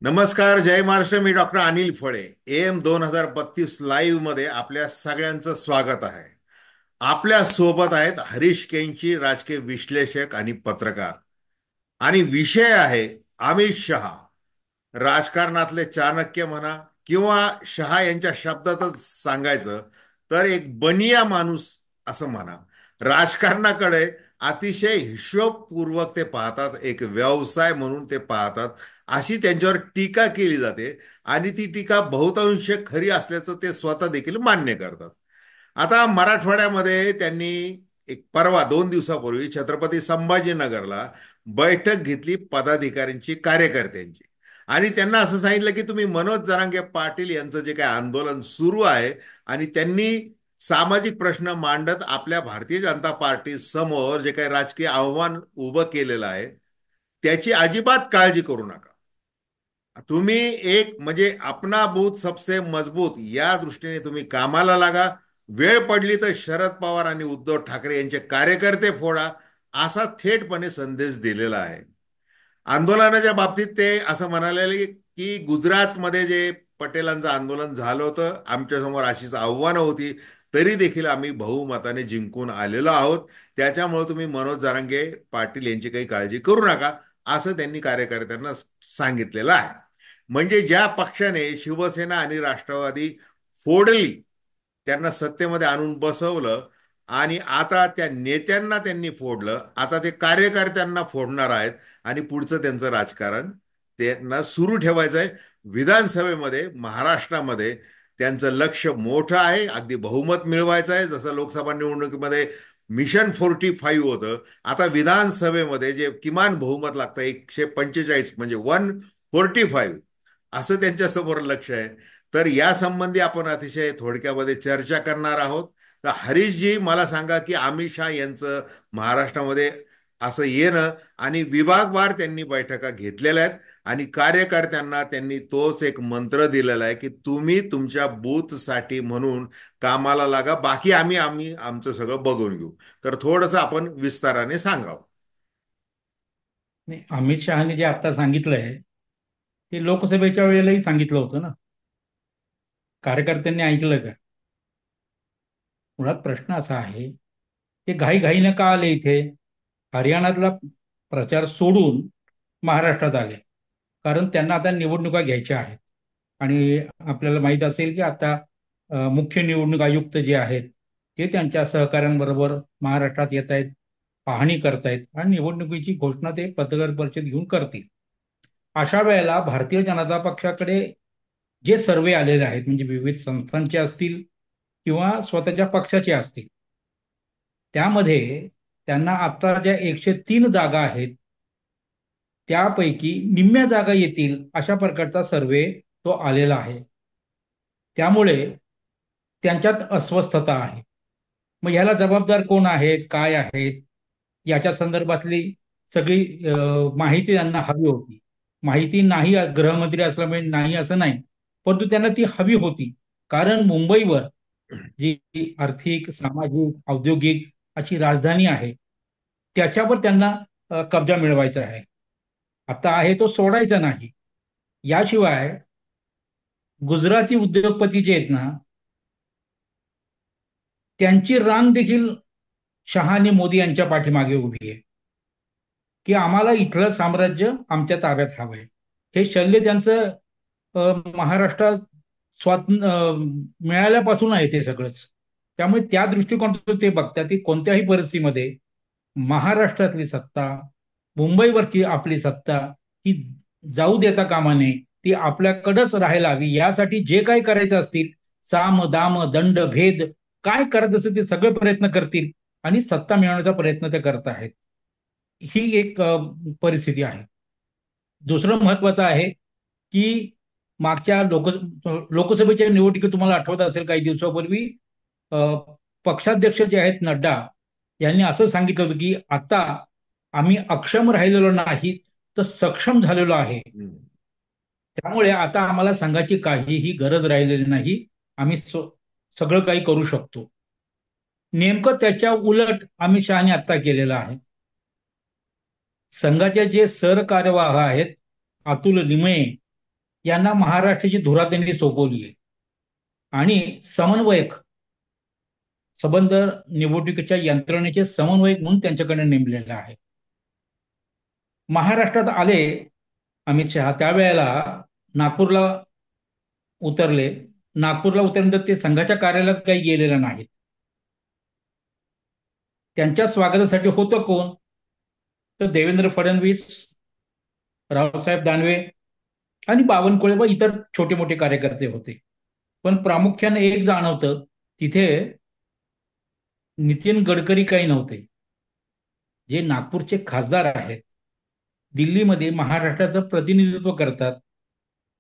नमस्कार, जय महाराष्ट्र. मी डॉक्टर अनिल फळे. AM 2032 live मध्ये आपल्या सगळ्यांचं स्वागत आहे. आपल्या सोबत आहेत हरीश केंची, राजकीय विश्लेषक आणि पत्रकार. आणि विषय आहे अमित शहा. राजकारणातले चाणक्य म्हणा किंवा शहा यांच्या शब्दातच सांगायचं तर एक बनिया माणूस असं म्हणा. राजकारणाकडे अतिशय हिशोबपूर्वक ते पाहतात, एक व्यवसाय म्हणून ते पाहतात. अशी त्यांच्यावर टीका केली जाते आणि ती टीका बहुतांश खरी असल्याचं ते स्वतः देखील मान्य करतात. आता मराठवाड्यामध्ये त्यांनी एक परवा 2 दिवसापूर्वी छत्रपती संभाजीनगरला बैठक घेतली पदाधिकाऱ्यांची, कार्यकर्त्यांची. आणि त्यांना असं सांगितलं की तुम्ही मनोज जरांगे पाटील यांचं जे काही आंदोलन सुरू आहे आणि त्यांनी सामाजिक प्रश्न मांडत आपल्या भारतीय जनता पार्टी समोर जे काही राजकीय आव्हान उभं केलेलं आहे त्याची अजिबात काळजी करू नका. तुम्ही एक म्हणजे अपना बूथ सबसे मजबूत या दृष्टीने तुम्ही कामाला लागा. वेळ पडली तर शरद पवार आणि उद्धव ठाकरे यांचे कार्यकर्ते फोडा, असा थेटपणे संदेश दिलेला आहे. आंदोलनाच्या बाबतीत ते असं म्हणाले की गुजरातमध्ये जे पटेलांचं आंदोलन झालं होतं, आमच्यासमोर अशीच आव्हानं होती, तरी देखील आम्ही बहुमताने जिंकून आलेलो आहोत. त्याच्यामुळे तुम्ही मनोज जरांगे पाटील यांची काही काळजी करू नका, असं त्यांनी कार्यकर्त्यांना सांगितलेलं आहे. म्हणजे ज्या पक्षाने शिवसेना आणि राष्ट्रवादी फोडली, त्यांना सत्तेमध्ये आणून बसवलं आणि आता त्या नेत्यांना त्यांनी फोडलं, आता ते कार्यकर्त्यांना फोडणार आहेत. आणि पुढचं त्यांचं राजकारण त्यांना सुरू ठेवायचं आहे. विधानसभेमध्ये महाराष्ट्रामध्ये त्यांचं लक्ष मोठं आहे, अगदी बहुमत मिळवायचं आहे. जसं लोकसभा निवडणुकीमध्ये मिशन 45 होतं, आता विधानसभेमध्ये जे किमान बहुमत लागतं 145 म्हणजे 145, असं त्यांच्यासमोर लक्ष आहे. तर या संबंधी आपण अतिशय थोडक्यामध्ये चर्चा करणार आहोत. तर हरीशजी, मला सांगा की अमित शहा यांचं महाराष्ट्रामध्ये असं येणं आणि विभागवार त्यांनी बैठका घेतलेल्या आहेत आणि कार्यकर्त्यांना त्यांनी तोच एक मंत्र दिलेला आहे की तुम्ही तुमच्या बूथसाठी म्हणून कामाला लागा, बाकी आम्ही आम्ही आमचं सगळं बघून घेऊ. तर थोडंसं आपण विस्ताराने सांगावं. नाही, अमित शहाने जे आता सांगितलंय ते लोकसभेच्या वेळेलाही सांगितलं होतं ना. कार्यकर्त्यांनी ऐकलं का? मुळात प्रश्न असा आहे, ते घाईघाईनं का आले इथे? हरियाणातला प्रचार सोडून महाराष्ट्रात आले, कारण त्यांना आता निवडणुका घ्यायच्या आहेत. आणि आपल्याला माहित असेल की आता मुख्य निवडणूक आयुक्त जे आहेत ते त्यांच्या सहकाऱ्यांबरोबर महाराष्ट्रात येत आहेत, पाहणी करतायत आणि निवडणुकीची घोषणा ते पत्रकार परिषद घेऊन करतील. अशा वेळेला भारतीय जनता पक्षाकडे जे सर्वे आलेले आहेत, म्हणजे विविध संस्थांचे असतील किंवा स्वतःच्या पक्षाचे असतील, त्यामध्ये त्यांना आता ज्या 103 जागा आहेत त्यापैकी निम्म्या जागा येतील अशा प्रकारचा सर्वे तो आलेला आहे. त्यामुळे त्यांच्यात अस्वस्थता आहे. मग ह्याला जबाबदार कोण आहेत, काय आहेत, याच्या संदर्भातली सगळी माहिती त्यांना हवी होती. माहिती नाही, गृहमंत्री असल्यामुळे नाही असं नाही, परंतु त्यांना ती हवी होती. कारण मुंबईवर जी आर्थिक, सामाजिक, औद्योगिक अशी राजधानी आहे, त्याच्यावर त्यांना कब्जा मिळवायचा आहे. आता आहे तो सोडायचा नाही. याशिवाय गुजराती उद्योगपती जे आहेत ना, त्यांची रांग देखील शहा आणि मोदी यांच्या पाठीमागे उभी आहे की आम्हाला इथलं साम्राज्य आमच्या ताब्यात हवंय. हे शल्य त्यांचं महाराष्ट्रात मिळाल्यापासून आहे ते सगळंच. त्यामुळे त्या दृष्टिकोनातून ते बघतात की कोणत्याही परिस्थितीमध्ये महाराष्ट्रातली सत्ता, मुंबईवरची आपली सत्ता ही जाऊ देता कामा नये, ती आपल्याकडंच राहायला हवी. यासाठी जे काही करायचं असतील, साम दाम दंड भेद, काय करत असेल ते सगळे प्रयत्न करतील आणि सत्ता मिळवण्याचा प्रयत्न ते करत आहेत. ही एक परिस्थिती आहे. दुसरं महत्वाचं आहे की मागच्या लोकसभेच्या निवडणुकीत तुम्हाला आठवत असेल, काही दिवसापूर्वी अ, पक्षाध्यक्ष जे आहेत नड्डा यांनी असं सांगितलं होतं की आता आम्ही अक्षम राहिलेलो नाही तर सक्षम झालेलो आहे. त्यामुळे आता आम्हाला संघाची काहीही गरज राहिलेली नाही, आम्ही सगळं काही करू शकतो. नेमकं त्याच्या उलट अमित शहाने आता केलेलं आहे. संघाचे जे सरकार्यवाह आहेत, अतुल लिमये यांना महाराष्ट्राची धुरा त्यांनी सोपवली आहे. आणि समन्वयक, संबंध निवडणुकीच्या यंत्रणेचे समन्वयक म्हणून त्यांच्याकडे नेमलेला आहे. महाराष्ट्रात आले अमित शहा त्यावेळेला नागपूरला उतरले. नागपूरला उतरल्यानंतर ते संघाच्या कार्यालयात काही गेलेलं नाहीत. त्यांच्या स्वागतासाठी होतं कोण? तर देवेंद्र फडणवीस, रावसाहेब दानवे आणि बावनकुळे व इतर छोटे मोठे कार्यकर्ते होते. पण प्रामुख्याने एक जाणवतं, तिथे नितीन गडकरी काही नव्हते. जे नागपूरचे खासदार आहेत, दिल्लीमध्ये महाराष्ट्राचं प्रतिनिधित्व करतात,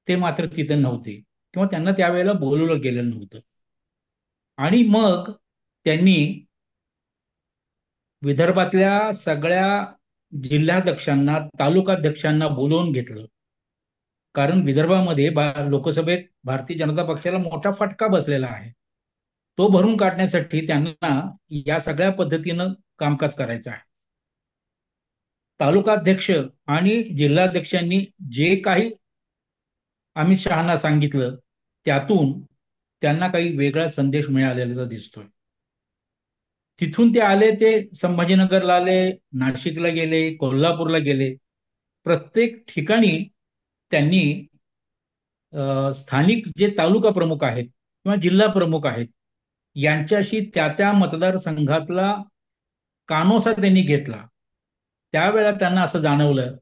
ते मात्र तिथे नव्हते किंवा त्यांना त्यावेळेला बोलवलं गेलं नव्हतं. आणि मग त्यांनी विदर्भातल्या सगळ्या जिल्हाध्यक्षांना, तालुकाध्यक्षांना बोलवून घेतलं. कारण विदर्भामध्ये लोकसभेत भारतीय जनता पक्षाला मोठा फटका बसलेला आहे. तो भरून काढण्यासाठी त्यांना या सगळ्या पद्धतीनं कामकाज करायचं आहे. तालुकाध्यक्ष आणि जिल्हाध्यक्षांनी जे काही अमित शहाना सांगितलं, त्यातून त्यांना काही वेगळा संदेश मिळालेला दिसतोय. तिथून ते आले, ते संभाजीनगरला आले, नाशिकला गेले, कोल्हापूरला गेले. प्रत्येक ठिकाणी त्यांनी स्थानिक जे तालुका प्रमुख आहेत किंवा जिल्हा प्रमुख आहेत यांच्याशी त्या त्या मतदारसंघातला कानोसा त्यांनी घेतला. त्यावेळेला त्यांना असं जाणवलं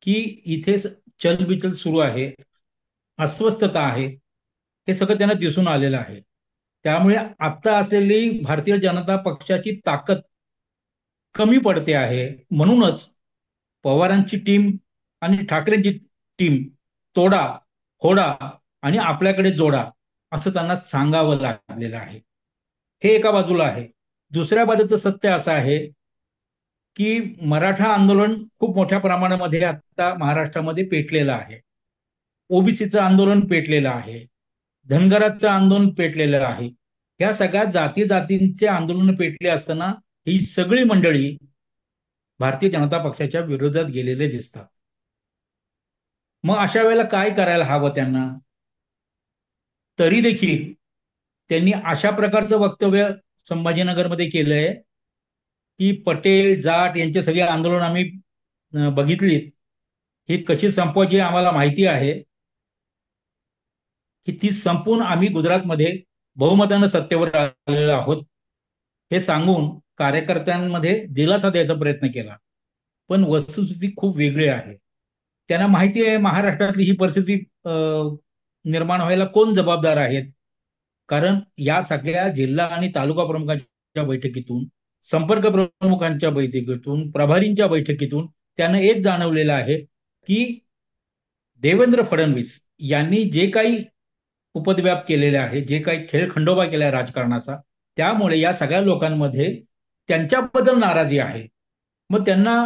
की इथे चलबिचल सुरू आहे, अस्वस्थता आहे, हे सगळं त्यांना दिसून आलेलं आहे. त्यामुळे आता असलेली भारतीय जनता पक्षाची ताकद कमी पडते आहे. म्हणूनच पवारांची टीम आणि ठाकरेंची टीम तोडा, फोडा आणि आपल्याकडे जोडा, असं त्यांना सांगावं लागलेलं आहे. हे एका बाजूला आहे. दुसऱ्या बाजूचं सत्य असं आहे की मराठा आंदोलन खूप मोठ्या प्रमाणामध्ये आता महाराष्ट्रामध्ये पेटलेलं आहे. ओबीसीचं आंदोलन पेटलेलं आहे, धनगराचं आंदोलन पेटलेलं आहे. या सगळ्या जाती जातींचे आंदोलन पेटले असताना ही सगळी मंडळी भारतीय जनता पक्षाच्या विरोधात गेलेले दिसतात. मग अशा वेळेला काय करायला हवं त्यांना? तरी देखील त्यांनी अशा प्रकारचं वक्तव्य संभाजीनगरमध्ये केलंय की पटेल जाट यांचे सगळे आंदोलन आम्ही बघितली, ही कशी संपवायची आम्हाला माहिती आहे, की ती संपून आम्ही गुजरातमध्ये बहुमतानं सत्तेवर आलेलो आहोत, हे सांगून कार्यकर्त्यांमध्ये दिलासा द्यायचा प्रयत्न केला. पण वस्तुस्थिती खूप वेगळी आहे. त्यांना माहिती आहे महाराष्ट्रातली ही परिस्थिती निर्माण व्हायला कोण जबाबदार आहेत. कारण या सगळ्या जिल्हा आणि तालुका प्रमुखांच्या बैठकीतून, संपर्क प्रमुखांच्या बैठकीतून, प्रभारींच्या बैठकीतून त्यांना एक जाणवलेलं आहे की देवेंद्र फडणवीस यांनी जे काही उपद्व्याप केलेले आहे, जे काही खेळखंडोबा केला आहे राजकारणाचा, त्यामुळे या सगळ्या लोकांमध्ये त्यांच्याबद्दल नाराजी आहे. मग त्यांना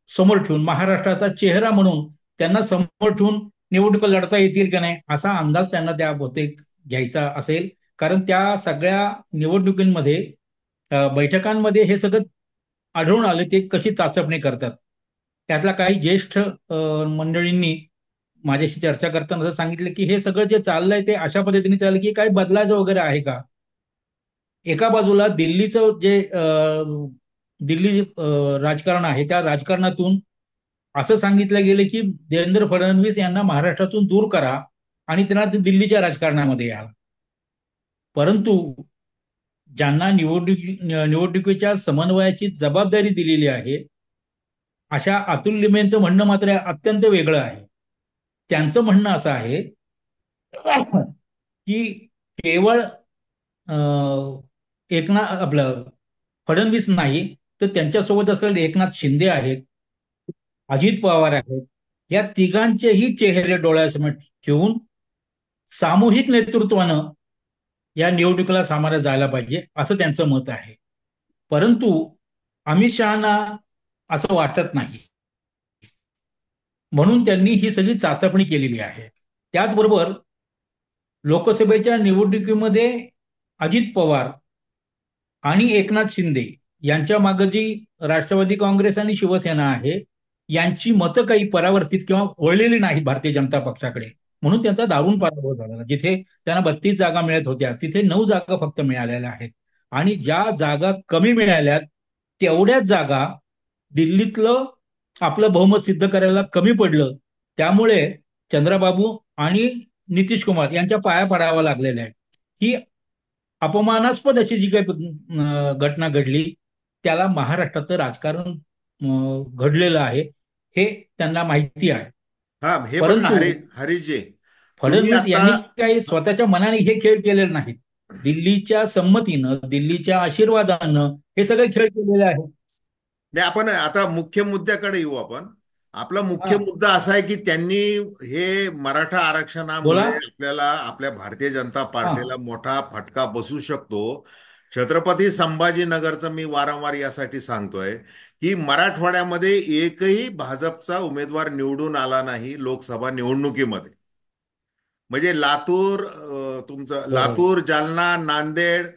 समोर ठेवून, महाराष्ट्राचा चेहरा म्हणून त्यांना समोर ठेवून निवडणुका लढता येतील का नाही, असा अंदाज त्यांना त्या बहुतेक घ्यायचा असेल. कारण त्या सगळ्या निवडणुकींमध्ये, बैठकांमध्ये हे सगळं आढळून आले ते कशी चाचपणी करतात. त्यातल्या काही ज्येष्ठ मंडळींनी माझ्याशी चर्चा करताना असं सांगितलं की हे सगळं जे चाललंय ते अशा पद्धतीने चाललं की काही बदलायचं वगैरे आहे का. एका बाजूला दिल्लीचं जे दिल्ली राजकारण आहे, त्या राजकारणातून असं सांगितलं गेलं की देवेंद्र फडणवीस यांना महाराष्ट्रातून दूर करा आणि त्यांना दिल्लीच्या राजकारणामध्ये या. परंतु ज्यांना निवडणुकीच्या समन्वयाची जबाबदारी दिलेली आहे, अशा अतुल लिमेंचं म्हणणं मात्र अत्यंत वेगळं आहे. त्यांचं म्हणणं असं आहे की केवळ एकनाथ आपलं फडणवीस नाही, तर त्यांच्यासोबत असलेले एकनाथ शिंदे आहेत, अजित पवार आहेत, या तिघांचेही चेहरे डोळ्यासमोर ठेवून सामूहिक नेतृत्वानं या निवडणुकीला सामोरं जायला पाहिजे, असं त्यांचं मत आहे. परंतु अमित शहाना असं वाटत नाही, म्हणून त्यांनी ही सगळी चाचपणी केलेली आहे. त्याचबरोबर लोकसभेच्या निवडणुकीमध्ये अजित पवार आणि एकनाथ शिंदे यांच्या मागे जी राष्ट्रवादी काँग्रेस आणि शिवसेना आहे, यांची मतं काही परावर्तित किंवा वळलेली नाहीत भारतीय जनता पक्षाकडे. म्हणून त्यांचा दारुण पराभव झाला. जिथे त्यांना 32 जागा मिळत होत्या तिथे 9 जागा फक्त मिळालेल्या आहेत. आणि ज्या जागा कमी मिळाल्यात तेवढ्याच जागा दिल्लीतलं आपलं बहुमत सिद्ध करायला कमी पडलं. त्यामुळे चंद्राबाबू आणि नितीश कुमार यांच्या पाया पडावा लागलेल्या आहे. ही अपमानास्पद अशी जी काही घटना घडली, त्याला महाराष्ट्राचं राजकारण घडलेलं आहे हे त्यांना माहिती आहे. हा, हे बघा परंतु हरीशजी, तुम्ही फडणवीस आता यांनी काही स्वतःच्या मनाने हे खेळ केलेले नाहीत. दिल्लीच्या संमतीनं, दिल्लीच्या आशीर्वादानं हे सगळे खेळ केलेले आहेत. नाही, आपण आता मुख्य मुद्द्याकडे येऊ आपण. आपला हा, मुख्य मुद्दा असा आहे की त्यांनी हे मराठा बोला. आरक्षणामुळे आपल्याला आपल्या भारतीय जनता हा, पार्टीला मोठा फटका बसू शकतो. छत्रपती संभाजीनगरचं मी वारंवार यासाठी सांगतोय की मराठवाड्यामध्ये एकही भाजपचा उमेदवार निवडून आला नाही लोकसभा निवडणुकीमध्ये. म्हणजे लातूर, तुमचं बरोबर. लातूर, जालना, नांदेड,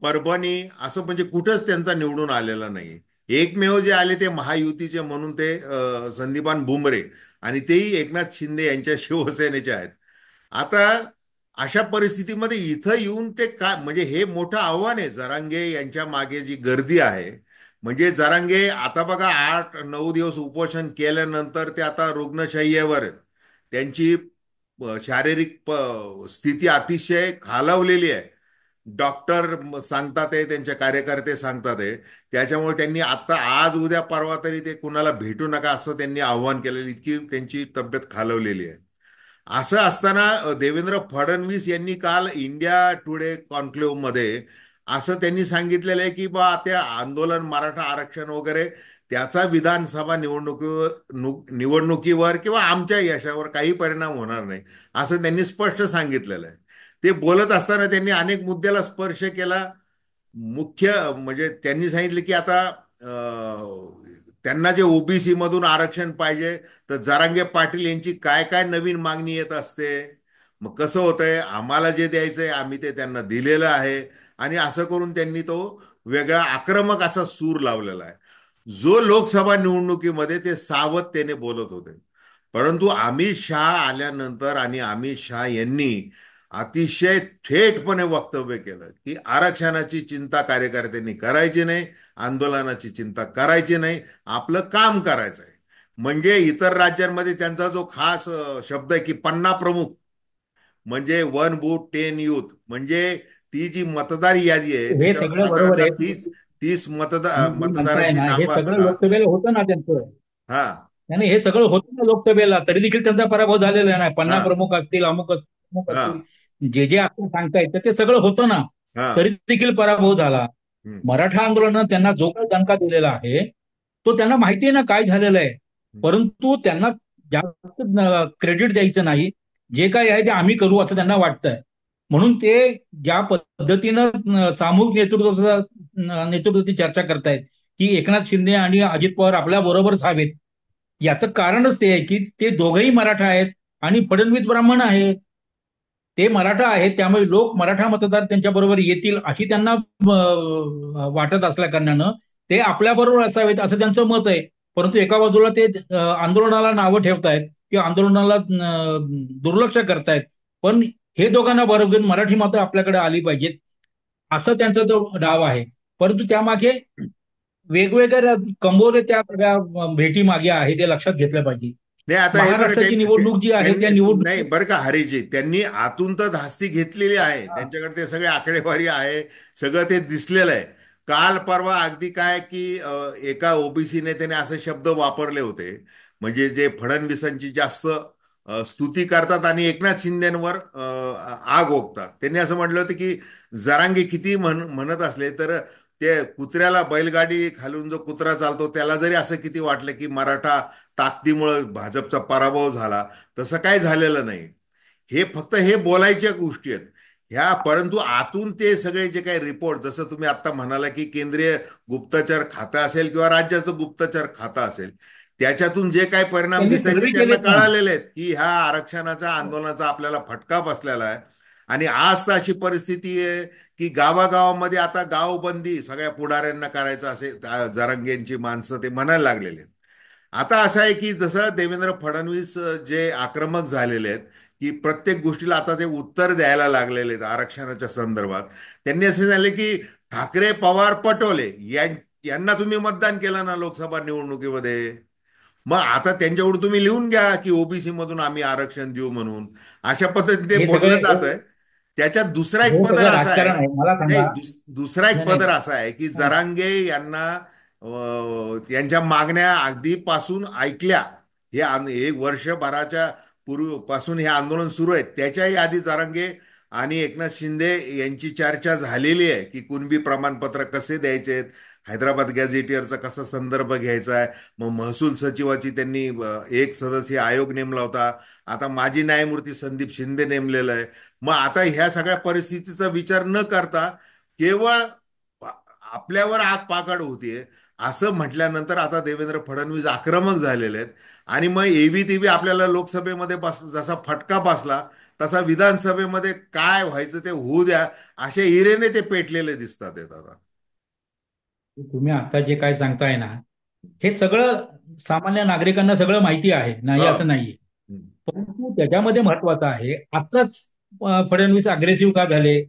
परभणी, असं म्हणजे कुठंच त्यांचा निवडून आलेला नाही. एकमेव जे आले ते महायुतीचे म्हणून ते संदीपान भुमरे, आणि तेही एकनाथ शिंदे यांच्या शिवसेनेचे आहेत. आता अशा परिस्थितीमध्ये इथं येऊन ते काय, म्हणजे हे मोठं आव्हान आहे जरांगे यांच्या मागे जी गर्दी आहे. म्हणजे जरांगे आता बघा 8-9 दिवस उपोषण केल्यानंतर ते आता रुग्णशय्येवर आहेत. त्यांची शारीरिक स्थिती अतिशय खालावलेली आहे. डॉक्टर सांगतात आहे, त्यांचे कार्यकर्ते सांगतात आहे. त्याच्यामुळे त्यांनी आता आज उद्या परवा तरी ते कुणाला भेटू नका असं त्यांनी आव्हान केलेलं, इतकी त्यांची तब्येत खालवलेली आहे. असं असताना देवेंद्र फडणवीस यांनी काल इंडिया टुडे कॉन्क्लेव्ह मध्ये असं त्यांनी सांगितलेलं आहे की बा त्या आंदोलन, मराठा आरक्षण वगैरे, त्याचा विधानसभा निवडणुकीवर किंवा आमच्या यशावर काही परिणाम होणार नाही, असं त्यांनी स्पष्ट सांगितलेलं आहे. ते बोलत असताना त्यांनी अनेक मुद्द्याला स्पर्श केला. मुख्य म्हणजे त्यांनी सांगितले की आता त्यांना जे ओबीसी मधून आरक्षण पाहिजे, तर जरांगे पाटील यांची काय काय नवीन मागणी येत असते. मग कसं होतंय, आम्हाला जे द्यायचंय आम्ही ते त्यांना दिलेलं आहे. आणि असं करून त्यांनी तो वेगळा आक्रमक असा सूर लावलेला आहे. जो लोकसभा निवडणुकीमध्ये ते सावधतेने बोलत होते. परंतु अमित शहा आल्यानंतर आणि अमित शहा यांनी अतिशय थेटपणे वक्तव्य केलं की आरक्षणाची चिंता कार्यकर्त्यांनी करायची नाही, आंदोलनाची चिंता करायची नाही, आपलं काम करायचं आहे. म्हणजे इतर राज्यांमध्ये त्यांचा जो खास शब्द आहे की पन्ना प्रमुख, म्हणजे 1 बूथ 10 यूथ, म्हणजे ती जी मतदार यादी आहे हे त्याच्यावर सगळं बरोबर साधारणतः आहे. तीस तुम्ही तीस जी म्हणताय मतदारांची ना, हे नावं सगळं असतात. लोकसभेला होतं ना त्यांचं. हा, नाही, हे सगळं होतं ना लोकसभेला, तरी देखील त्यांचा पराभव झालेला नाही. पन्ना हा, प्रमुख असतील, अमुक असतील, अमुक हा, असतील, जे जे आपण सांगतायत ते सगळं होतं ना, हा. तरी देखील पराभव झाला. हम्म, मराठा आंदोलनानं त्यांना जो काही दणका दिलेला आहे तो त्यांना माहिती आहे ना काय झालेलं आहे. हम्म. परंतु त्यांना जास्त क्रेडिट द्यायचं नाही. जे काही आहे ते आम्ही करू असं त्यांना वाटतंय. म्हणून ते ज्या पद्धतीनं सामूहिक नेतृत्वाची चर्चा करतायत की एकनाथ शिंदे आणि अजित पवार आपल्या बरोबरच हवेत, याचं कारणच ते आहे की ते दोघंही मराठा आहेत आणि फडणवीस ब्राह्मण आहेत. ते मराठा आहेत त्यामुळे लोक मराठा मतदार त्यांच्या बरोबर येतील अशी त्यांना वाटत असल्या कारणानं ते आपल्या बरोबर असावेत असं त्यांचं मत आहे. परंतु एका बाजूला ते आंदोलनाला नावं ठेवतायत किंवा आंदोलनाला दुर्लक्ष करतायत. पण हे दोघांना बरोबर घेऊन मराठी मात्र आपल्याकडे आली पाहिजेत असं त्यांचा जो डाव आहे. परंतु त्यामागे वेगवेगळ्या कंबोरे त्या सगळ्या भेटी मागे आहे ते लक्षात घेतलं पाहिजे. नाही, आता हे बघा, महाराष्ट्राची निवडणूक जी आहे त्या त्यांनी नाही निवडणुकीत बरं का हरीजी, त्यांनी आतून तर धास्ती घेतलेली आहे, त्यांच्याकडे ते सगळे आकडेवारी आहे, सगळं ते दिसलेलं आहे. काल परवा अगदी काय की एका ओबीसी नेत्याने असे शब्द वापरले होते, म्हणजे जे फडणवीसांची जास्त स्तुती करतात आणि एकनाथ शिंदेवर आग ओकतात. त्यांनी असं म्हटलं होतं की जरांगे किती म्हणत असले तर ते कुत्र्याला बैलगाडी खालून जो कुत्रा चालतो त्याला जरी असं किती वाटलं की मराठा ताकदीमुळे भाजपचा पराभव झाला, तसं काही झालेलं नाही. हे फक्त हे बोलायच्या गोष्टी आहेत ह्या. परंतु आतून ते सगळे जे काही रिपोर्ट, जसं तुम्ही आता म्हणाला की केंद्रीय गुप्तचर खातं असेल किंवा राज्याचं गुप्तचर खातं असेल, त्याच्यातून जे काही परिणाम त्यांनी दिसायचे सर्वे त्यांना केलेत ना. कळालेले आहेत की ह्या आरक्षणाच्या आंदोलनाचा आपल्याला फटका बसलेला आहे. आणि आज तर अशी परिस्थिती आहे की गावागावामध्ये आता गावबंदी सगळ्या पुढाऱ्यांना करायचं असे जरांगेंची माणसं ते म्हणायला लागलेले आहेत. आता असं आहे की जसं देवेंद्र फडणवीस जे आक्रमक झालेले आहेत की प्रत्येक गोष्टीला आता ते उत्तर द्यायला लागलेले आहेत आरक्षणाच्या संदर्भात. त्यांनी असे झाले की ठाकरे, पवार, पटोले यांना तुम्ही मतदान केलं ना लोकसभा निवडणुकीमध्ये, मग आता त्यांच्याकडून तुम्ही लिहून घ्या की ओबीसी मधून आम्ही आरक्षण देऊ म्हणून. अशा पद्धतीने ते हे बोललं सगळे जात आहे. त्याच्यात दुसरा एक हे पदर सगळं असा आहे, राजकारण आहे. मला नाही सांगा. दुसरा एक नाही पदर नाही. असा आहे की जरांगे यांना यांच्या मागण्या अगदीपासून ऐकल्या. हे वर्षभराच्या पूर्वीपासून हे आंदोलन सुरू आहे, त्याच्याही आधी जरांगे आणि एकनाथ शिंदे यांची चर्चा झालेली आहे की कुणबी प्रमाणपत्र कसे द्यायचे, हैदराबाद गॅझेटियरचा कसा संदर्भ घ्यायचा आहे. मग महसूल सचिवाची त्यांनी एक सदस्यीय आयोग नेमला होता. आता माजी न्यायमूर्ती संदीप शिंदे नेमलेलं आहे. मग आता ह्या सगळ्या परिस्थितीचा विचार न करता केवळ आपल्यावर आग पाकाड होतीये असं म्हटल्यानंतर आता देवेंद्र फडणवीस आक्रमक झालेले आहेत. आणि मग एव्ही तेव्ही आपल्याला लोकसभेमध्ये जसा फटका बसला तसा विधानसभेमध्ये काय व्हायचं ते होऊ द्या, अशा इरेने ते पेटलेले दिसतात आहेत आता. तुम्ही आता जे काय सांगताय ना, हे सगळं सामान्य नागरिकांना सगळं माहिती आहे, नाही हा. असं नाहीये. हम्म. परंतु त्याच्यामध्ये महत्वाचं आहे, आताच फडणवीस अग्रेसिव्ह का झाले?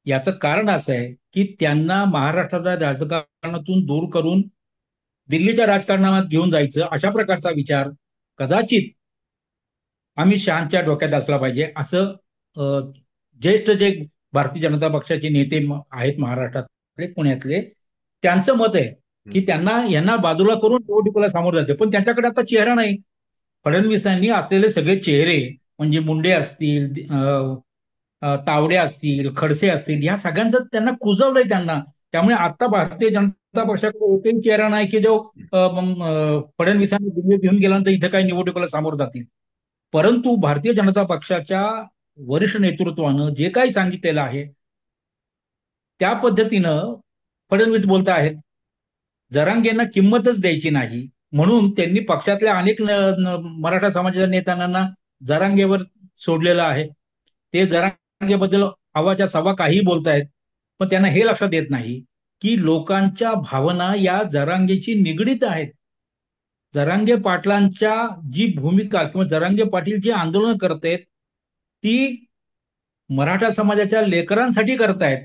याचं कारण असं आहे की त्यांना महाराष्ट्राच्या राजकारणातून दूर करून दिल्लीच्या राजकारणात घेऊन जायचं अशा प्रकारचा विचार कदाचित अमित शहाच्या डोक्यात असला पाहिजे, असं ज्येष्ठ जे भारतीय जनता पक्षाचे नेते आहेत महाराष्ट्रातले, पुण्यातले, त्यांचं मत आहे की हम्म. त्यांना यांना बाजूला करून निवडणुकीला सामोरं जायचं. पण त्यांच्याकडे आता चेहरा नाही. फडणवीसांनी असलेले सगळे चेहरे, म्हणजे मुंडे असतील, तावडे असतील, खडसे असतील, या सगळ्यांचं त्यांना कुजवलंय त्यांना. त्यामुळे आता भारतीय जनता पक्षाकडे एकही चेहरा नाही की जो फडणवीसांनी दिल्लीत घेऊन गेल्यानंतर इथं काही निवडणुकीला सामोरं जातील. परंतु भारतीय जनता पक्षाच्या वरिष्ठ नेतृत्वानं जे काही सांगितलेलं आहे त्या पद्धतीनं फडणवीस बोलत आहेत. जरांगेंना किंमतच द्यायची नाही म्हणून त्यांनी पक्षातल्या अनेक मराठा समाजाच्या नेत्यांना जरांगेवर सोडलेलं आहे. ते जरांगेबद्दल अवाच्या सव्वा काहीही बोलतायत, पण त्यांना हे लक्षात येत नाही की लोकांच्या भावना या जरांगेची निगडीत आहेत. जरांगे पाटलांच्या जी भूमिका किंवा जरांगे पाटील जी आंदोलन करतायत ती मराठा समाजाच्या लेकरांसाठी करतायत,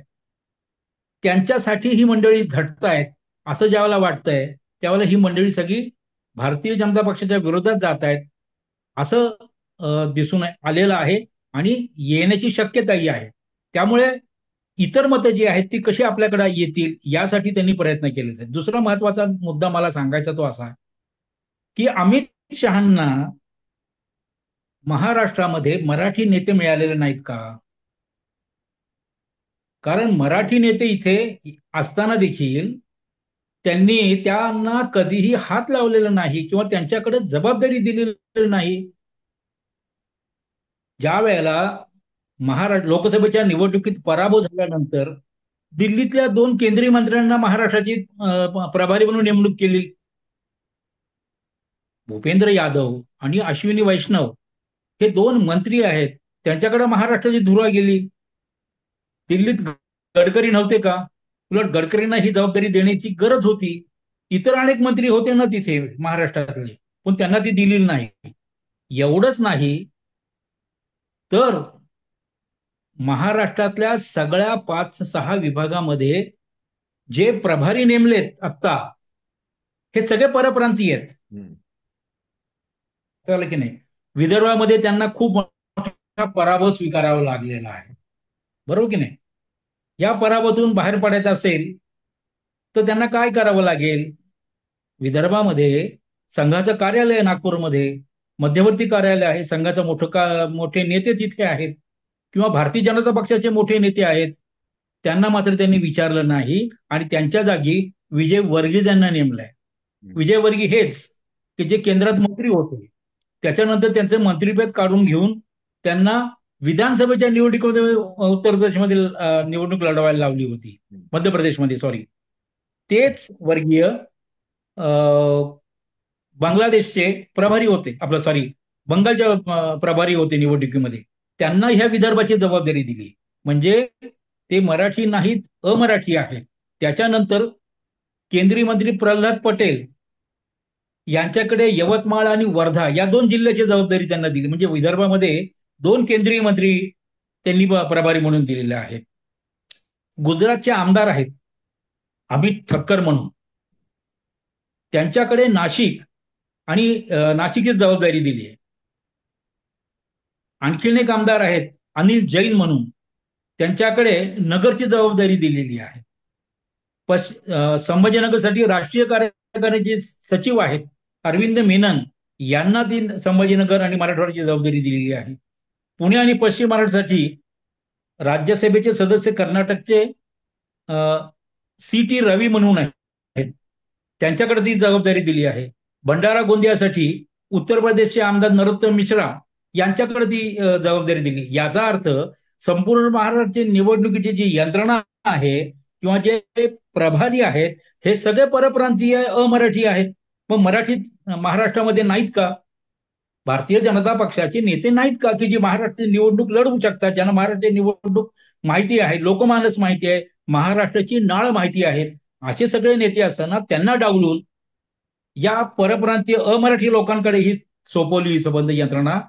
त्यांच्यासाठी ही मंडळी झटतायत. असं ज्यावेळेला वाटतंय त्यावेळेला ही मंडळी सगळी भारतीय जनता पक्षाच्या विरोधात जात आहेत असं दिसून आलेलं आहे आणि येण्याची शक्यताही आहे. त्यामुळे इतर मतं जी आहेत ती कशी आपल्याकडे येतील यासाठी त्यांनी प्रयत्न केलेले आहेत. दुसरा महत्वाचा मुद्दा मला सांगायचा तो असा की अमित शहांना महाराष्ट्रामध्ये मराठी नेते मिळालेले नाहीत का? कारण मराठी नेते इथे असताना देखील त्यांनी त्यांना कधीही हात लावलेला नाही किंवा त्यांच्याकडे जबाबदारी दिलेली नाही. ज्या वेळेला महाराष्ट्र लोकसभेच्या निवडणुकीत पराभव झाल्यानंतर दिल्लीतल्या 2 केंद्रीय मंत्र्यांना महाराष्ट्राची प्रभारी म्हणून नेमणूक केली. भूपेंद्र यादव आणि अश्विनी वैष्णव हे 2 मंत्री आहेत, त्यांच्याकडे महाराष्ट्राची धुरा गेली. दिल्लीत गडकरी नव्हते का? उलट गडकरींना ही जबाबदारी देण्याची गरज होती. इतर अनेक मंत्री होते ना तिथे महाराष्ट्रातले, पण त्यांना ती दिलेली नाही. एवढंच नाही तर महाराष्ट्रातल्या सगळ्या 5-6 विभागामध्ये जे प्रभारी नेमलेत आत्ता हे सगळे परप्रांतीय आहेत. हम्म. कळलं की नाही? विदर्भामध्ये त्यांना खूप मोठा पराभव स्वीकारावा लागलेला आहे, बरोबर की नाही? या पराभवातून बाहेर पडायचं असेल तर त्यांना काय करावं लागेल? विदर्भामध्ये संघाचं कार्यालय आहे, नागपूरमध्ये मध्यवर्ती कार्यालय आहे, संघाचं मोठे नेते तिथे आहेत किंवा भारतीय जनता पक्षाचे मोठे नेते आहेत. त्यांना मात्र त्यांनी विचारलं नाही आणि त्यांच्या जागी विजय वर्गीस यांना नेमलंय. विजय वर्गीस हेच की जे केंद्रात मंत्री होते, त्याच्यानंतर त्यांचं मंत्रिपद काढून घेऊन त्यांना विधानसभेच्या निवडणुकीमध्ये उत्तर प्रदेशमध्ये निवडणूक लढवायला लावली होती, मध्य प्रदेशमध्ये, सॉरी. तेच वर्गीय बांगलादेशचे प्रभारी होते, आपलं सॉरी बंगालच्या प्रभारी होते निवडणुकीमध्ये. त्यांना ह्या विदर्भाची जबाबदारी दिली. म्हणजे ते मराठी नाहीत, अमराठी आहेत. त्याच्यानंतर केंद्रीय मंत्री प्रल्हाद पटेल यांच्याकडे यवतमाळ आणि वर्धा या 2 जिल्ह्याची जबाबदारी त्यांना दिली. म्हणजे विदर्भामध्ये 2 केंद्रीय मंत्री त्यांनी प्रभारी म्हणून दिलेले आहेत. गुजरातचे आमदार आहेत अमित ठक्कर म्हणून, त्यांच्याकडे नाशिक आणि नाशिकची जबाबदारी दिली आहे. आणखीन एक आमदार आहेत अनिल जैन म्हणून, त्यांच्याकडे नगरची जबाबदारी दिलेली आहे. संभाजीनगरसाठी राष्ट्रीय कार्यकारिणीचे सचिव आहेत अरविंद मेनन, यांना ती संभाजीनगर आणि मराठवाड्याची जबाबदारी दिलेली आहे. पुणे आणि पश्चिम महाराष्ट्रासाठी राज्यसभेचे सदस्य कर्नाटकचे सी टी रवी म्हणून आहेत, त्यांच्याकडे ती जबाबदारी दिली आहे. भंडारा गोंदियासाठी उत्तर प्रदेशचे आमदार नरोत्तम मिश्रा यांच्याकडे ती जबाबदारी दिली. याचा अर्थ संपूर्ण महाराष्ट्राची निवडणुकीची जी यंत्रणा आहे किंवा जे प्रभारी आहेत हे सगळे परप्रांतीय अमराठी आहेत. मग मराठीत महाराष्ट्रामध्ये नाहीत का? भारतीय जनता पक्षाचे नेते नाहीत का की जे महाराष्ट्राची निवडणूक लढवू शकतात, ज्यांना महाराष्ट्राची निवडणूक माहिती आहे, लोकमानस माहिती आहे, महाराष्ट्राची नाळ माहिती आहे? असे सगळे नेते असताना त्यांना डावलून या परप्रांतीय अमराठी लोकांकडे ही सोपवली संबंध यंत्रणा.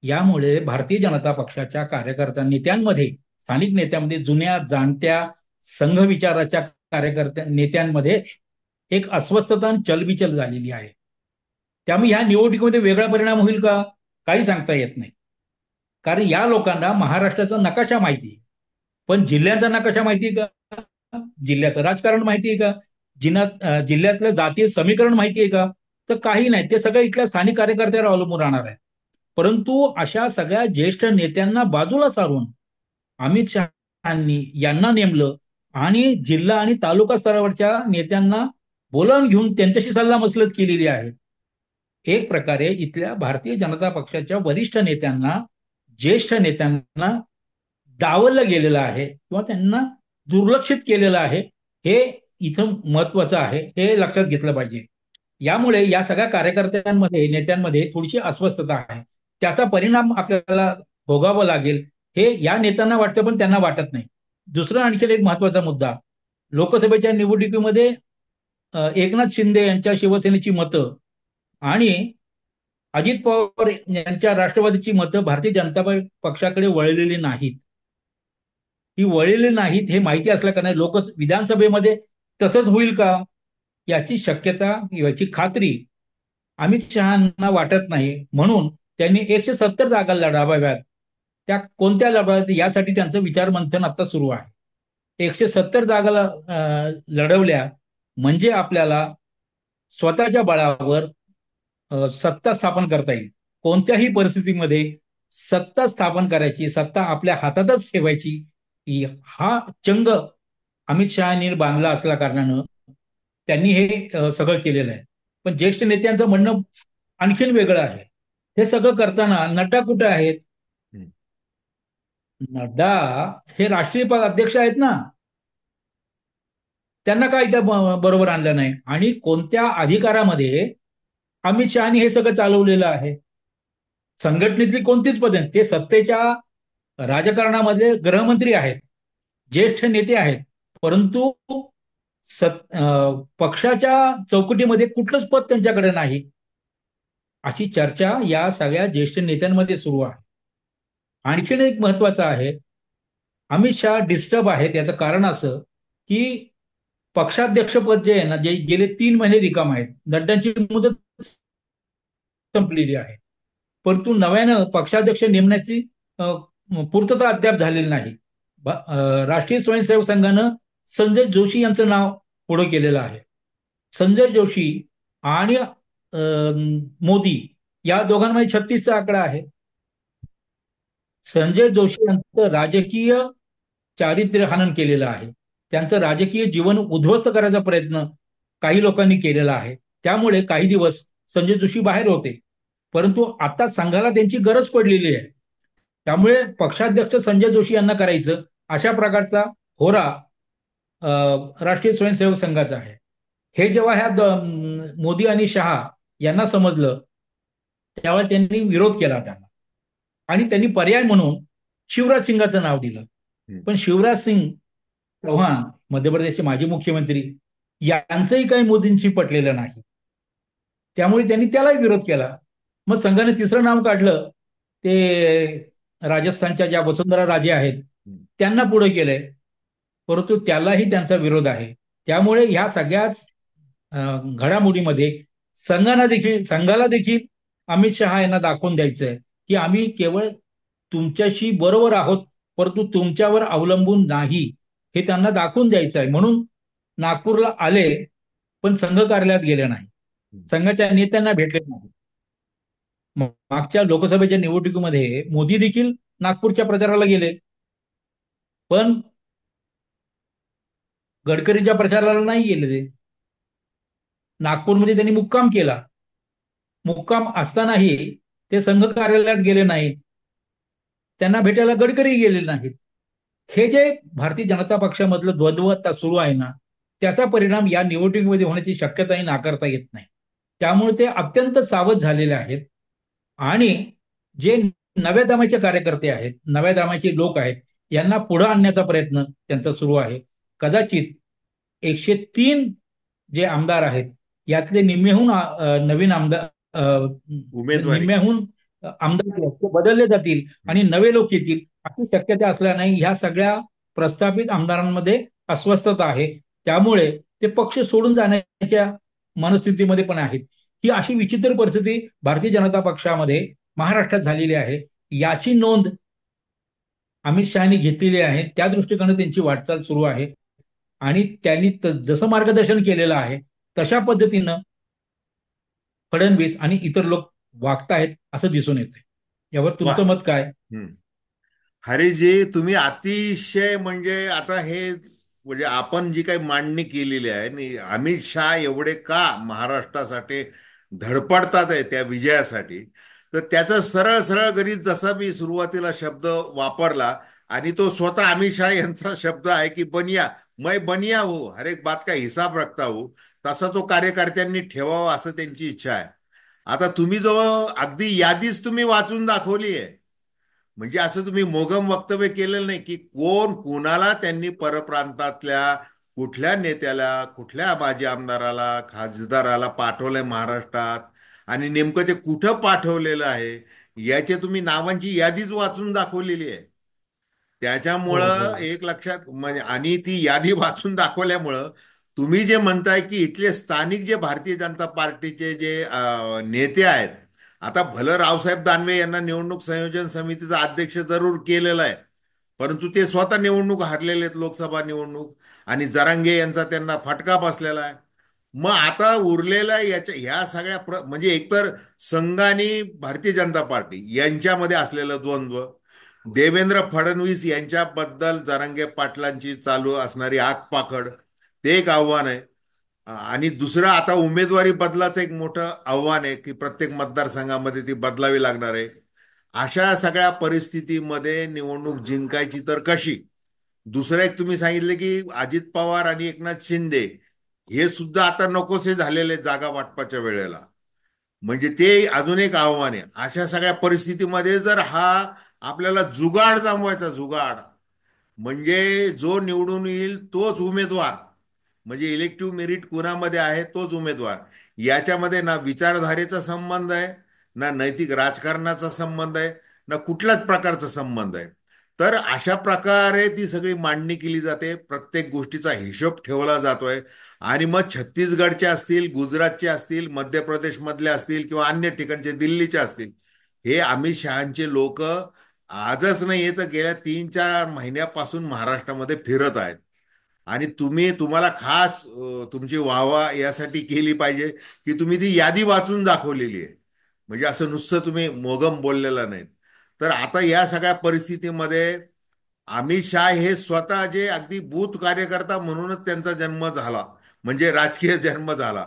यामुळे भारतीय जनता पक्षाच्या कार्यकर्त्या नेत्यांमध्ये, स्थानिक नेत्यांमध्ये, जुन्या जाणत्या संघ विचाराच्या कार्यकर्त्या नेत्यांमध्ये एक अस्वस्थता आणि चलबिचल झालेली आहे. त्यामुळे ह्या निवडणुकीमध्ये वेगळा परिणाम होईल का? काही सांगता येत नाही. कारण या लोकांना महाराष्ट्राचा नकाशा माहिती आहे, पण जिल्ह्यांचा नकाशा माहिती आहे का? जिल्ह्याचं राजकारण माहिती आहे का? जिल्ह्यातलं जातीय समीकरण माहिती आहे का? तर काही नाही. ते सगळं इथल्या स्थानिक कार्यकर्त्यावर अवलंबून राहणार आहे. परंतु अशा सगळ्या ज्येष्ठ नेत्यांना बाजूला सारून अमित शहानी यांना नेमलं आणि जिल्हा आणि तालुका स्तरावरच्या नेत्यांना बोलावून घेऊन त्यांच्याशी सल्लामसलत केलेली आहे. एक प्रकारे इथल्या भारतीय जनता पक्षाच्या वरिष्ठ नेत्यांना, ज्येष्ठ नेत्यांना डावललं गेलेलं आहे किंवा त्यांना दुर्लक्षित केलेलं आहे. हे इथं महत्वाचं आहे, हे लक्षात घेतलं पाहिजे. यामुळे या सगळ्या कार्यकर्त्यांमध्ये, नेत्यांमध्ये थोडीशी अस्वस्थता आहे. त्याचा परिणाम आपल्याला भोगावा लागेल हे या नेत्यांना वाटतं, पण त्यांना वाटत नाही. दुसरा आणखी एक महत्वाचा मुद्दा, लोकसभेच्या निवडणुकीमध्ये एकनाथ शिंदे यांच्या शिवसेनेची मतं आणि अजित पवार यांच्या राष्ट्रवादीची मतं भारतीय जनता पक्षाकडे वळलेली नाहीत. ही वळलेली नाहीत हे माहिती असल्या कारणाने लोक विधानसभेमध्ये तसंच होईल का याची शक्यता, याची खात्री अमित शहांना वाटत नाही. म्हणून त्यांनी 170 जागा लढवाव्यात. त्या कोणत्या लढवाव्यात यासाठी त्यांचं विचारमंथन आता सुरू आहे. 170 जागा लढवल्या म्हणजे आपल्याला स्वतःच्या बळावर सत्ता स्थापन करता येईल. कोणत्याही परिस्थितीमध्ये सत्ता स्थापन करायची, सत्ता आपल्या हातातच ठेवायची, हा चंग अमित शहानी बांधला असल्या कारणानं त्यांनी हे सगळं केलेलं आहे. पण ज्येष्ठ नेत्यांचं म्हणणं आणखीन वेगळं आहे. हे सगळं करताना नड्डा कुठे आहेत? नड्डा हे राष्ट्रीय अध्यक्ष आहेत ना, त्यांना काय त्या बरोबर आणलं नाही. आणि कोणत्या अधिकारामध्ये अमित शहानी हे सगळं चालवलेलं आहे? संघटनेतली कोणतीच पदे, ते सत्तेच्या राजकारणामध्ये गृहमंत्री आहेत, ज्येष्ठ नेते आहेत, परंतु पक्षाच्या चौकटीमध्ये कुठलंच पद त्यांच्याकडे नाही. अशी चर्चा या सगळ्या ज्येष्ठ नेत्यांमध्ये सुरू आहे. आणखीन एक महत्वाचं आहे, अमित शहा डिस्टर्ब आहेत. याचं कारण असं की पक्षाध्यक्षपद जे आहे ना, जे गेले 3 महिने रिकाम आहेत, नड्डांची मुदत संपलेली आहे, परंतु नव्यानं पक्षाध्यक्ष नेमण्याची पूर्तता अद्याप झालेली नाही. राष्ट्रीय स्वयंसेवक संघानं संजय जोशी यांचं नाव पुढे केलेलं आहे. संजय जोशी आणि मोदी या दोघांमध्ये 36चा आकडा आहे. संजय जोशी यांचं राजकीय चारित्र्य हनन केलेलं आहे. त्यांचं राजकीय जीवन उद्ध्वस्त करायचा प्रयत्न काही लोकांनी केलेला आहे. त्यामुळे काही दिवस संजय जोशी बाहेर होते, परंतु आता संघाला त्यांची गरज पडलेली आहे. त्यामुळे पक्षाध्यक्ष संजय जोशी यांना करायचं, अशा प्रकारचा होरा राष्ट्रीय स्वयंसेवक संघाचा आहे. हे जेव्हा ह्या मोदी आणि शहा यांना समजलं, त्यावेळी त्यांनी विरोध केला त्यांना आणि त्यांनी पर्याय म्हणून शिवराज सिंगाचं नाव दिलं. पण शिवराज सिंग चौहान, मध्य प्रदेशचे माजी मुख्यमंत्री, यांचंही काही मोदींशी पटलेलं नाही. त्यामुळे त्यांनी त्यालाही विरोध केला. मग संघाने तिसरं नाव काढलं ते राजस्थानच्या ज्या वसुंधरा राजे आहेत त्यांना पुढे केलंय, परंतु त्यालाही त्यांचा विरोध आहे. त्यामुळे ह्या सगळ्याच घडामोडीमध्ये संघाला देखील अमित शहा यांना दाखवून द्यायचंय की आम्ही केवळ तुमच्याशी बरोबर आहोत, परंतु तुमच्यावर अवलंबून नाही, हे त्यांना दाखवून द्यायचं आहे. म्हणून नागपूरला आले, पण संघ कार्यालयात गेले नाही, संघाच्या नेत्यांना भेटले नाही. मागच्या लोकसभेच्या निवडणुकीमध्ये मोदी देखील नागपूरच्या प्रचाराला गेले, पण गडकरींच्या प्रचाराला नाही गेले. ते नागपूरमध्ये त्यांनी मुक्काम केला. मुक्काम असतानाही ते संघ कार्यालयात गेले नाहीत, त्यांना भेटायला गडकरी गेले नाहीत. हे जे भारतीय जनता पक्षामधलं द्वंद्व आता सुरू आहे ना, त्याचा परिणाम या निवडणुकीमध्ये होण्याची शक्यताही नाकारता येत नाही. त्यामुळे ते अत्यंत सावध झालेले आहेत. आणि जे नव्या दमाचे कार्यकर्ते आहेत, नव्या दमाचे लोक आहेत, यांना पुढे आणण्याचा प्रयत्न त्यांचा सुरू आहे. कदाचित 103 जे आमदार आहेत यातले निम्मेहून नवीन आमदार, उमेदवारी. निम्म्याहून आमदार ते बदलले जातील आणि नवे लोक येतील, अशी शक्यता असल्याने ह्या सगळ्या प्रस्थापित आमदारांमध्ये अस्वस्थता आहे. त्यामुळे ते पक्ष सोडून जाण्याच्या मनस्थितीमध्ये पण आहेत. ही अशी विचित्र परिस्थिती भारतीय जनता पक्षामध्ये महाराष्ट्रात झालेली आहे. याची नोंद अमित शहानी घेतलेली आहे. त्या दृष्टिकोनाने त्यांची वाटचाल सुरू आहे आणि त्यांनी जसं मार्गदर्शन केलेलं आहे तशा पद्धतीनं फडणवीस आणि इतर लोक वागतायत असं दिसून येतंय. यावर वा. तुमचं मत काय? हरीजी, तुम्ही अतिशय म्हणजे आता हे म्हणजे आपण जी काही मांडणी केलेली आहे आणि अमित शहा एवढे का महाराष्ट्रासाठी धडपडतात आहे त्या विजयासाठी, तर त्याचा सरळ सरळ गरीब जसा मी सुरुवातीला शब्द वापरला आणि तो स्वतः अमित शहा यांचा शब्द आहे की बनिया, मैं बनिया हो, हर एक बात का हिसाब रखता हो, तसा तो कार्यकर्त्यांनी ठेवावा असं त्यांची इच्छा आहे. आता तुम्ही जो अगदी यादीच तुम्ही वाचून दाखवली आहे, म्हणजे असं तुम्ही मोगम वक्तव्य केलेलं नाही की कोण कुणाला त्यांनी परप्रांतातल्या कुठल्या नेत्याला, कुठल्या माजी आमदाराला, खासदाराला पाठवलंय महाराष्ट्रात आणि नेमकं ते कुठं पाठवलेलं आहे याचे तुम्ही नावांची यादीच वाचून दाखवलेली आहे. हो, हो. त्याच्यामुळं एक लक्षात म्हणजे आणि ती यादी वाचून दाखवल्यामुळं तुम्ही जे म्हणताय की इथले स्थानिक जे भारतीय जनता पार्टीचे जे नेते आहेत, आता भलं रावसाहेब दानवे यांना निवडणूक संयोजन समितीचा अध्यक्ष जरूर केलेला आहे, परंतु ते स्वतः निवडणूक हारलेले आहेत, लोकसभा निवडणूक, आणि जरांगे यांचा त्यांना फटका बसलेला आहे. मग आता उरलेल्या याच्या ह्या सगळ्या म्हणजे एकतर संघ आणि भारतीय जनता पार्टी यांच्यामध्ये असलेलं द्वंद्व, देवेंद्र फडणवीस यांच्याबद्दल जरांगे पाटलांची चालू असणारी आगपाखड, ते एक आव्हान आहे. आणि दुसरं आता उमेदवारी बदलाचं एक मोठं आव्हान आहे की प्रत्येक मतदारसंघामध्ये ती बदलावी लागणार आहे. अशा सगळ्या परिस्थितीमध्ये निवडणूक जिंकायची तर कशी? दुसरं एक तुम्ही सांगितले की अजित पवार आणि एकनाथ शिंदे हे सुद्धा आता नकोसे झालेले जागा वाटपाच्या वेळेला, म्हणजे ते अजून एक आव्हान आहे. अशा सगळ्या परिस्थितीमध्ये जर हा आपल्याला जुगाड जमवायचा, जुगाड म्हणजे जो निवडून येईल तोच उमेदवार, म्हणजे इलेक्टिव्ह मेरिट कुणामध्ये आहे तोच उमेदवार, याच्यामध्ये ना विचारधारेचा संबंध आहे, ना नैतिक राजकारणाचा संबंध आहे, ना कुठल्याच प्रकारचा संबंध आहे. तर अशा प्रकारे ती सगळी मांडणी केली जाते, प्रत्येक गोष्टीचा हिशोब ठेवला जातोय. आणि मग छत्तीसगडचे असतील, गुजरातचे असतील, मध्य प्रदेशमधले असतील किंवा अन्य ठिकाणचे, दिल्लीचे असतील, हे अमित शहाचे लोक आजच नाही तर गेल्या 3-4 महिन्यापासून महाराष्ट्रामध्ये फिरत आहेत. आणि तुम्हाला खास तुमची वाहवा यासाठी केली पाहिजे की तुम्ही ती यादी वाचून दाखवलेली आहे, म्हणजे असं नुसतं तुम्ही मोगम बोललेला नाहीत. तर आता या सगळ्या परिस्थितीमध्ये अमित शहा हे स्वतः जे अगदी बूथ कार्यकर्ता म्हणूनच त्यांचा जन्म झाला, म्हणजे राजकीय जन्म झाला,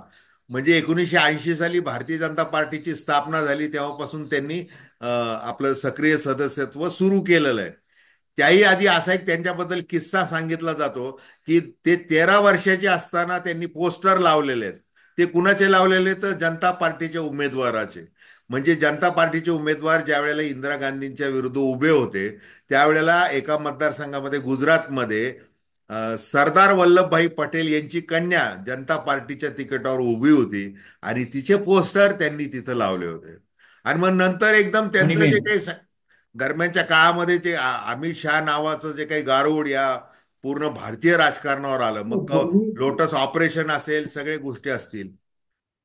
म्हणजे 1980 साली भारतीय जनता पार्टीची स्थापना झाली तेव्हापासून त्यांनी आपलं सक्रिय सदस्यत्व सुरू केलेलं आहे. त्याही आधी असा एक त्यांच्याबद्दल किस्सा सांगितला जातो की ते 13 वर्षाचे असताना त्यांनी पोस्टर लावलेले आहेत. ते कुणाचे लावलेले? तर जनता पार्टीच्या उमेदवाराचे. म्हणजे जनता पार्टीचे उमेदवार ज्या वेळेला इंदिरा गांधींच्या विरुद्ध उभे होते त्यावेळेला एका मतदारसंघामध्ये, गुजरातमध्ये, सरदार वल्लभभाई पटेल यांची कन्या जनता पार्टीच्या तिकिटावर उभी होती आणि तिचे पोस्टर त्यांनी तिथं लावले होते. आणि मग नंतर एकदम त्यांचं जे म्हणीबेन. काही दरम्यानच्या काळामध्ये जे अमित शहा नावाचं जे काही गारुड या पूर्ण भारतीय राजकारणावर आलं, मग पूर्वी लोटस ऑपरेशन असेल, सगळे गोष्टी असतील.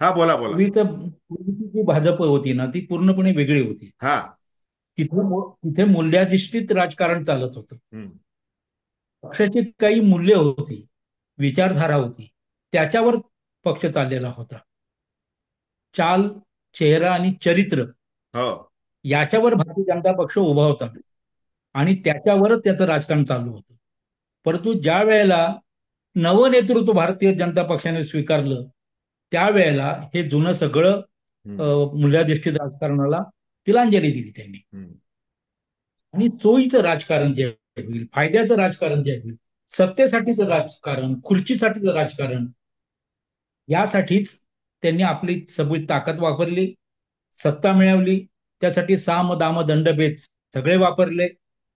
हा, बोला बोला. पूर्वीची जी भाजप होती ना ती पूर्णपणे वेगळी होती. हा. तिथे मूल्याधिष्ठित राजकारण चालत होतं. हम्म. पक्षाची काही मूल्य होती, विचारधारा होती, त्याच्यावर पक्ष चाललेला होता. चाल, चेहरा आणि चरित्र हो. याच्यावर भारतीय जनता पक्ष उभा होता आणि त्याच्यावरच त्याचं राजकारण चालू होतं. परंतु ज्या वेळेला नवं नेतृत्व भारतीय जनता पक्षाने स्वीकारलं, त्यावेळेला हे जुनं सगळं अ, हम्म. मूल्याधिष्ठित राजकारणाला तिलांजली दिली त्यांनी. हम्म. आणि चोईचं राजकारण जे होईल, फायद्याचं राजकारण जे होईल, सत्तेसाठीचं राजकारण, खुर्चीसाठीचं राजकारण, यासाठीच त्यांनी आपली सगळी ताकद वापरली, सत्ता मिळवली. त्यासाठी साम दाम दंडभेद सगळे वापरले.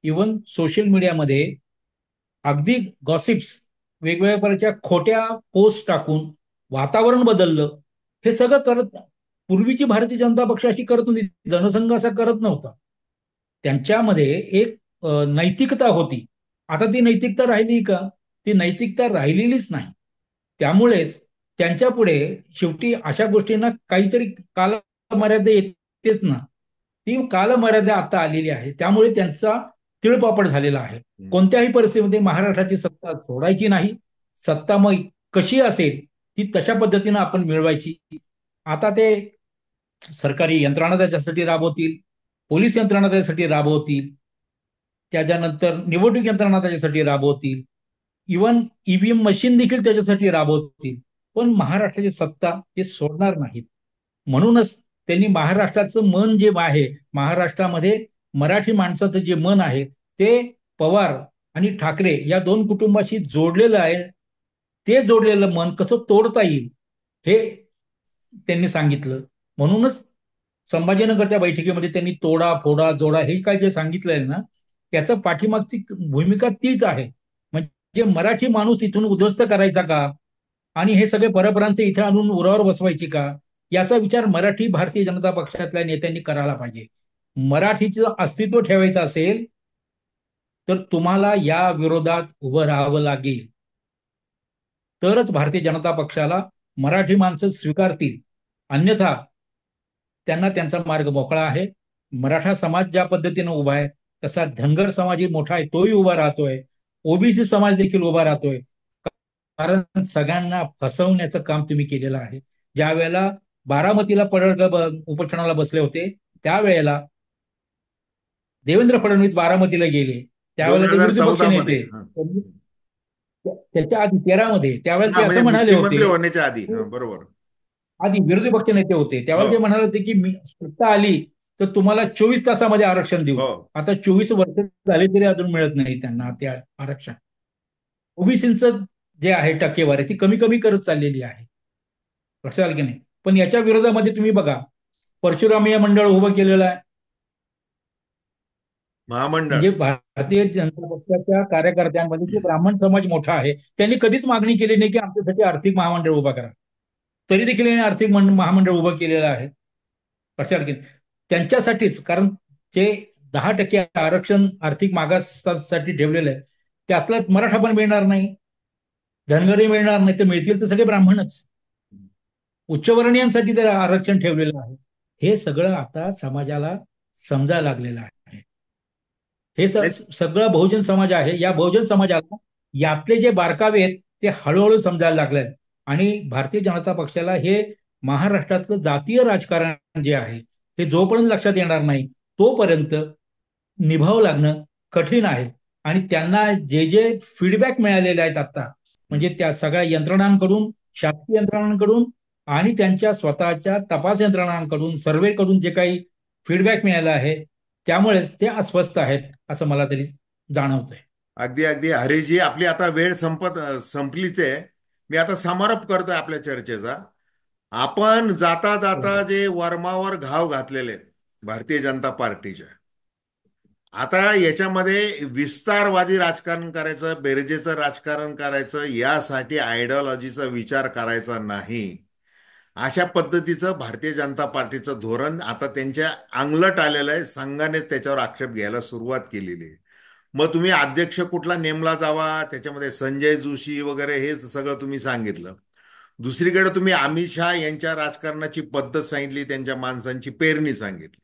इव्हन सोशल मीडियामध्ये अगदी गॉसिप्स, वेगवेगळ्या प्रकारच्या खोट्या पोस्ट टाकून वातावरण बदललं. हे सगळं करत पूर्वीची भारतीय जनता पक्ष अशी करत नव्हती, जनसंघ असा करत नव्हता. त्यांच्यामध्ये एक नैतिकता होती. आता ती नैतिकता राहिली का? ती नैतिकता राहिलेलीच नाही. त्यामुळेच त्यांच्या पुढे शेवटी अशा गोष्टींना काहीतरी कालमर्यादा येतेच ना. ती कालमर्यादा आता आलेली आहे, त्यामुळे त्यांचा तिळपापड झालेला आहे. हम्म. कोणत्याही परिस्थितीमध्ये महाराष्ट्राची सत्ता सोडायची नाही. सत्ता मग कशी असेल ती तशा पद्धतीनं आपण मिळवायची. आता ते सरकारी यंत्रणा त्याच्यासाठी राबवतील, पोलीस यंत्रणा त्याच्यासाठी राबवतील, त्याच्यानंतर निवडणूक यंत्रणा त्याच्यासाठी राबवतील, इव्हन ईव्हीएम मशीन देखील त्याच्यासाठी राबवतील. पण महाराष्ट्राची सत्ता ते सोडणार नाहीत. म्हणूनच त्यांनी महाराष्ट्राचं मन जे आहे, महाराष्ट्रामध्ये मराठी माणसाचं जे मन आहे, ते पवार आणि ठाकरे या दोन कुटुंबाशी जोडलेलं आहे. ते जोडलेलं मन कसं तोडता येईल हे त्यांनी सांगितलं. म्हणूनच संभाजीनगरच्या बैठकीमध्ये त्यांनी तोडा फोडा जोडा हे काय जे सांगितलंय ना, त्याचं पाठीमागची भूमिका तीच आहे. म्हणजे मराठी माणूस इथून उद्ध्वस्त करायचा का, आणि हे सगळे परप्रांत इथे आणून उरावर बसवायची का, याचा विचार मराठी भारतीय जनता पक्षातल्या नेत्यांनी करायला पाहिजे. मराठीचं अस्तित्व ठेवायचं असेल तर तुम्हाला या विरोधात उभं राहावं लागेल. तरच भारतीय जनता पक्षाला मराठी माणसं स्वीकारतील. अन्यथा त्यांना त्यांचा मार्ग मोकळा आहे. मराठा समाज ज्या पद्धतीनं उभा आहे तसा धनगर समाजही मोठा आहे, तोही उभा राहतोय. ओबीसी समाज देखील उभा राहतोय. कारण सगळ्यांना फसवण्याचं काम तुम्ही केलेलं आहे. ज्या वेळेला बारामतीला पडळकर उपोषणाला बसले होते, त्यावेळेला देवेंद्र फडणवीस बारामतीला गेले, दोन त्यावेळेला ते हजार विरोधी पक्ष चौदा मध्ये नेते त्याच्या आधी 13 मध्ये त्यावेळेला ते हा, म्हणजे असं म्हणाले मुख्यमंत्री होते, होण्याच्या आधी. हा, बरोबर. आधी विरोधी पक्ष नेते होते हो. त्यावेळेला ते म्हणाले होते की मी सत्ता आली तर तुम्हाला 24 तासामध्ये आरक्षण देऊ. हो. आता 24 वर्ष झाले तरी अजून मिळत नाही त्यांना ते आरक्षण. ओबीसीचं जे आहे टक्केवारी ती कमी कमी करत चाललेली आहे. लक्षात आलं की नाही? पण याच्या विरोधामध्ये तुम्ही बघा, परशुरामीय मंडळ उभं केलेलं आहे. महामंडळ. म्हणजे भारतीय जनता पक्षाच्या कार्यकर्त्यांमध्ये जे ब्राह्मण समाज मोठा आहे, त्यांनी कधीच मागणी केली नाही की आमच्यासाठी आर्थिक महामंडळ उभा करा. तरी देखील यांनी आर्थिक महामंडळ उभं केलेलं आहे. लक्षात घे, त्यांच्यासाठीच. कारण जे 10% आरक्षण आर्थिक मागासाठी ठेवलेलं आहे, त्यातलं मराठा पण मिळणार नाही, धनगरही मिळणार नाही. तर मिळतील तर सगळे ब्राह्मणच. उच्चवर्णीयांसाठी तर आरक्षण ठेवलेलं आहे. हे सगळं आता समाजाला समजायला लागलेलं आहे. हे सगळं बहुजन समाज आहे. या बहुजन समाजाला यातले जे बारकावे आहेत ते हळूहळू समजायला लागले. आणि भारतीय जनता पक्षाला हे महाराष्ट्रातलं जातीय राजकारण जे आहे हे जोपर्यंत लक्षात येणार नाही तोपर्यंत निभावं लागणं कठीण आहे. आणि त्यांना जे जे फीडबॅक मिळालेले आहेत आता, म्हणजे त्या सगळ्या यंत्रणांकडून, शासकीय यंत्रणांकडून आणि त्यांच्या स्वतःच्या तपास यंत्रणांकडून, सर्व्हेकडून जे काही फीडबॅक मिळाला आहे, त्यामुळेच ते अस्वस्थ आहेत असं मला तरी जाणवतंय. अगदी अगदी हरीशजी, आपली आता वेळ संपलीच आहे. मी आता समारोप करतोय आपल्या चर्चेचा. आपण जाता जाता जे वर्मावर घाव घातलेले आहेत भारतीय जनता पार्टीच्या, आता याच्यामध्ये विस्तारवादी राजकारण करायचं, बेरजेचं राजकारण करायचं, यासाठी आयडिओलॉजीचा विचार करायचा नाही. अशा पद्धतीचं भारतीय जनता पार्टीचं धोरण आता त्यांच्या अंगलट आलेलं आहे. संघानेच त्याच्यावर आक्षेप घ्यायला सुरुवात केलेली आहे. मग तुम्ही अध्यक्ष कुठला नेमला जावा, त्याच्यामध्ये संजय जोशी वगैरे हे सगळं तुम्ही सांगितलं. दुसरीकडे तुम्ही अमित शहा यांच्या राजकारणाची पद्धत सांगितली, त्यांच्या माणसांची पेरणी सांगितली.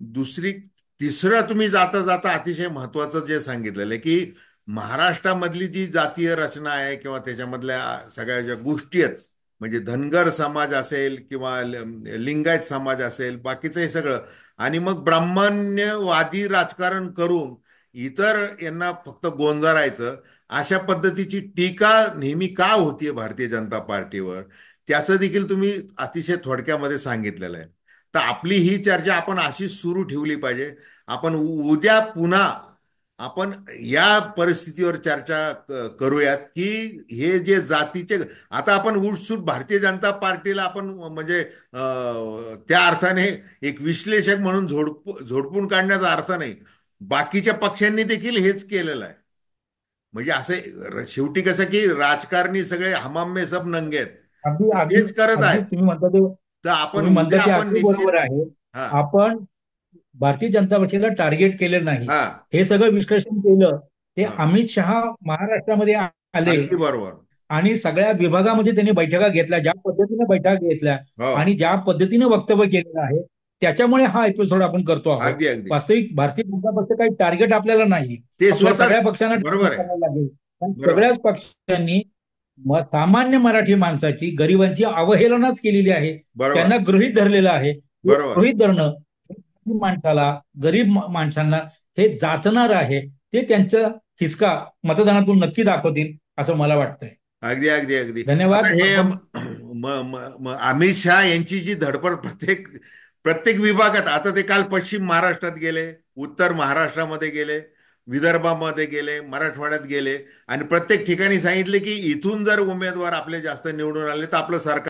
दुसरी तिसरं तुम्ही जाता जाता अतिशय महत्वाचं जे सांगितलेलं आहे की महाराष्ट्रामधली जी जातीय रचना आहे किंवा त्याच्यामधल्या सगळ्या ज्या गोष्टी आहेत, म्हणजे धनगर समाज असेल किंवा लिंगायत समाज असेल, बाकीचं हे सगळं, आणि मग ब्राह्मण्यवादी राजकारण करून इतर यांना फक्त गोंजारायचं, अशा पद्धतीची टीका नेहमी का होतीये भारतीय जनता पार्टीवर, त्याचं देखील तुम्ही अतिशय थोडक्यामध्ये सांगितलेलं आहे. तर आपली ही चर्चा आपण अशीच सुरू ठेवली पाहिजे. आपण उद्या पुन्हा आपण या परिस्थितीवर चर्चा करूयात की हे जे जातीचे, आता आपण उठसूट भारतीय जनता पार्टीला आपण म्हणजे त्या अर्थाने एक विश्लेषक म्हणून झोडपून काढण्याचा अर्थ नाही. बाकीच्या पक्षांनी देखील हेच केलेलं आहे. म्हणजे असं शेवटी कसं की राजकारणी सगळे हमाम में सब नंगे आहेत, अगदी तर अगदी तेच करत आहेत. अगदीच तुम्ही म्हणता ते, तर आपण तुम्ही म्हणता उद्या ते आपण अगदी निश्चित. बरोबर आहे. हा. आपण भारतीय जनता पक्षाला टार्गेट केलं नाही. हा. हे सगळं विश्लेषण केलं. ते हा. अमित शहा महाराष्ट्रामध्ये आले अगदी बरोबर. आणि सगळ्या विभागामध्ये त्यांनी बैठका घेतल्या, ज्या पद्धतीने बैठका घेतल्या हो. आणि ज्या पद्धतीने वक्तव्य केलेलं आहे, त्याच्यामुळे हा एपिसोड आपण करतो आहोत. अगदी अगदी. वास्तविक भारतीय जनता पक्ष काही टार्गेट आपल्याला नाही. ते आपल्या स्वतः. सगळ्या पक्षांना बरोबर टार्गेट आहे. करायला लागेल. कारण बरोबर. सगळ्याच पक्षांनी सामान्य मराठी माणसाची, गरिबांची अवहेलनाच केलेली आहे. बरोबर. त्यांना गृहीत धरलेलं आहे. हे बरोबर. गृहीत धरणं माणसाला, गरीब माणसांना हे जाचणार आहे. ते त्यांचं हिसका मतदानातून नक्की दाखवतील असं मला वाटतंय. अगदी अगदी अगदी. आता धन्यवाद. हे आपण अमित शहा यांची जी धडपड प्रत्येक प्रत्येक विभागात, आता ते काल पश्चिम महाराष्ट्रात गेले, उत्तर महाराष्ट्रामध्ये गेले, विदर्भामध्ये गेले, मराठवाड्यात गेले, आणि प्रत्येक ठिकाणी सांगितले की इथून जर उमेदवार आपले जास्त निवडून आले तर आपलं सरकार